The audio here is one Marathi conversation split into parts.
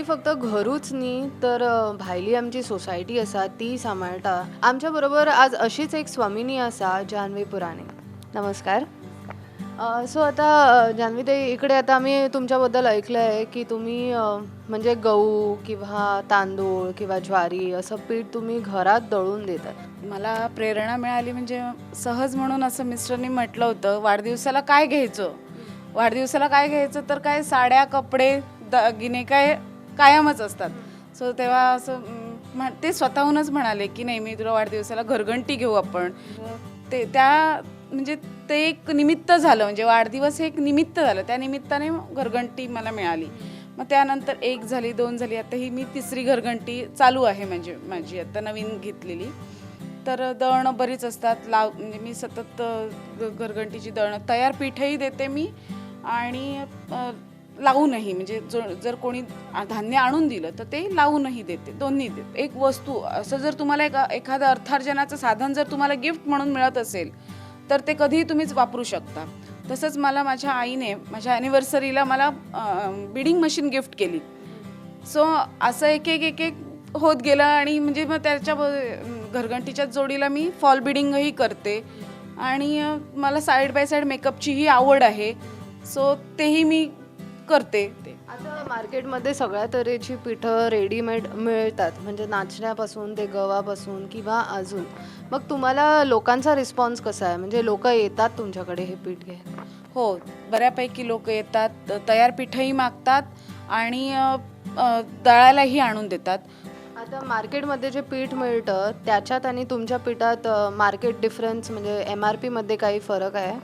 फक्त घरूच न्ही तर भायली आमची सोसायटी आसा ती सांबाळटा. आमच्या बरोबर आज अशीच एक स्वामिनी आसा जान्हवी पुराणे. नमस्कार. सो आता जान्हवी ताई इकडे आता आम्ही तुमच्याबद्दल ऐकलं आहे की तुम्ही म्हणजे गहू किंवा तांदूळ किंवा ज्वारी असं पीठ तुम्ही घरात दळून देतात. मला प्रेरणा मिळाली म्हणजे सहज म्हणून असं मिस्टरनी म्हटलं होतं, वाढदिवसाला काय घ्यायचं? वाढदिवसाला काय घ्यायचं तर काय साड्या, कपडे, दागिने काय कायमच असतात. सो तेव्हा असं ते स्वतःहूनच म्हणाले की नाही, मी तुला वाढदिवसाला घरघंटी घेऊ आपण. ते त्या म्हणजे ते एक निमित्त झालं, म्हणजे वाढदिवस हे एक निमित्त झालं. त्या निमित्ताने घरघंटी मला मिळाली. मग त्यानंतर 1 झाली, 2 झाली, आता ही मी 3री घरघंटी चालू आहे म्हणजे माझी आता नवीन घेतलेली. तर दळणं बरीच असतात, म्हणजे मी सतत घरघंटीची दळणं, तयार पीठही देते मी आणि लावूनही, म्हणजे जर कोणी धान्य आणून दिलं तर ते लावूनही देते, दोन्ही देते. एक वस्तू असं जर तुम्हाला एखादं अर्थार्जनाचं साधन जर तुम्हाला गिफ्ट म्हणून मिळत असेल तर ते कधीही तुम्हीच वापरू शकता. तसंच मला माझ्या आईने माझ्या ॲनिव्हर्सरीला मला बीडिंग मशीन गिफ्ट केली. सो असं एक एक होत गेलं आणि म्हणजे मग त्याच्या घरघंटीच्या जोडीला मी फॉल बीडिंगही करते आणि मला साईड बाय साईड मेकअपचीही आवड आहे. सो तेही मी करते. आता मार्केटमध्ये सगळ्या तऱ्हेची पिठं रेडीमेड मिळतात, म्हणजे नाचण्यापासून ते गव्हापासून किंवा अजून. मग तुम्हाला लोकांचा रिस्पॉन्स कसा आहे? म्हणजे लोक येतात तुमच्याकडे हे पीठ घ्यायला? हो, बऱ्यापैकी लोक येतात, तयार पीठही मागतात आणि दळायलाही आणून देतात. आता मार्केटमध्ये जे पीठ मिळतं त्याच्यात आणि तुमच्या पिठात मार्केट डिफरन्स म्हणजे MRP मध्ये काही फरक आहे?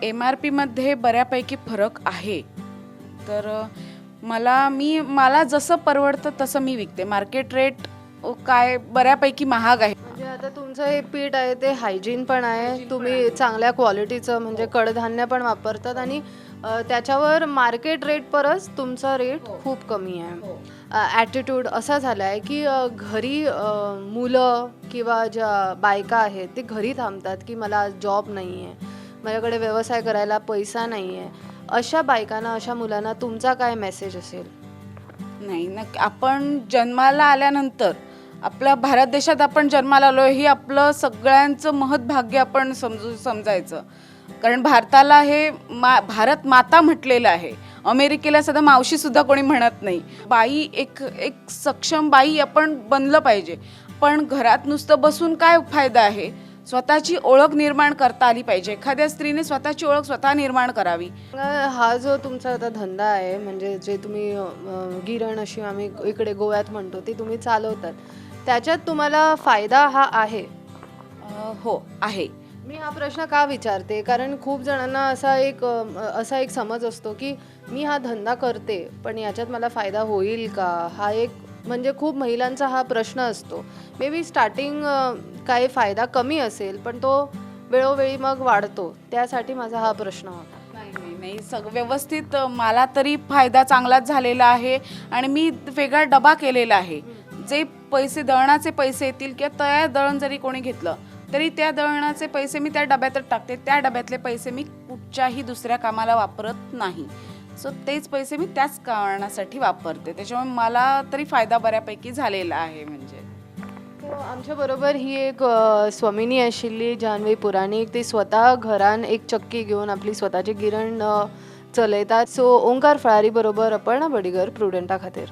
MRPमध्ये बऱ्यापैकी फरक आहे. तर मला जसं परवडतं तसं मी विकते. मार्केट रेट काय बऱ्यापैकी महाग आहे. म्हणजे आता तुमचं हे पीठ आहे ते हायजीन पण आहे, तुम्ही चांगल्या क्वालिटीचं म्हणजे कडधान्य पण वापरतात आणि त्याच्यावर मार्केट रेट परस तुमचा रेट खूप कमी आहे. ॲटिट्यूड असा झाला आहे की घरी मुलं किंवा ज्या बायका आहेत ते घरी थांबतात की मला जॉब नाही आहे, माझ्याकडे व्यवसाय करायला पैसा नाही आहे. अशा बायकांना, अशा मुलांना तुमचा काय मेसेज असेल? नाही, आपण जन्माला आल्यानंतर आपल्या भारत देशात आपण जन्माला आलो ही आपलं सगळ्यांचं महत्भाग्य आपण समजायचं. कारण भारताला हे भारत माता म्हटलेलं आहे. अमेरिकेला सध्या मावशीसुद्धा कोणी म्हणत नाही. बाई एक सक्षम बाई आपण बनलं पाहिजे. पण घरात नुसतं बसून काय फायदा आहे? स्वतःची ओळख निर्माण करता आली पाहिजे. एखाद्या स्त्रीने स्वतःची ओळख स्वतः निर्माण करावी. हा जो तुमचा आता धंदा आहे, म्हणजे जे तुम्ही गिरण अशी आम्ही इकडे गोव्यात म्हणतो ती तुम्ही चालवतात, त्याच्यात तुम्हाला फायदा हा आहे? हो, आहे. मी हा प्रश्न का विचारते, कारण खूप जणांना असा एक समज असतो की मी हा धंदा करते पण याच्यात मला फायदा होईल का, हा एक म्हणजे खूप महिलांचा हा प्रश्न असतो. मे बी स्टार्टिंग काही फायदा कमी असेल पण तो वेळोवेळी मग वाढतो, त्यासाठी माझा हा प्रश्न होता. नाही, व्यवस्थित मला तरी फायदा चांगलाच झालेला आहे आणि मी वेगळा डबा केलेला आहे. जे पैसे दळणाचे पैसे येतील किंवा तयार दळण जरी कोणी घेतलं तरी त्या दळणाचे पैसे मी त्या डब्यातच टाकते. त्या डब्यातले पैसे मी कुठच्याही दुसऱ्या कामाला वापरत नाही. सो तेच पैसे मी त्याच कारणासाठी वापरते. त्याच्यामुळे मला तरी फायदा बऱ्यापैकी झालेला आहे. म्हणजे आमच्याबरोबर ही एक स्वामिनी आशिल्ली जान्हवी पुराणे. ती स्वतः घरान एक चक्की घेऊन आपली स्वतःची गिरण चलयतात. सो ओंकार फळारी बरोबर आपण बडीगर प्रुडंटा खातीर.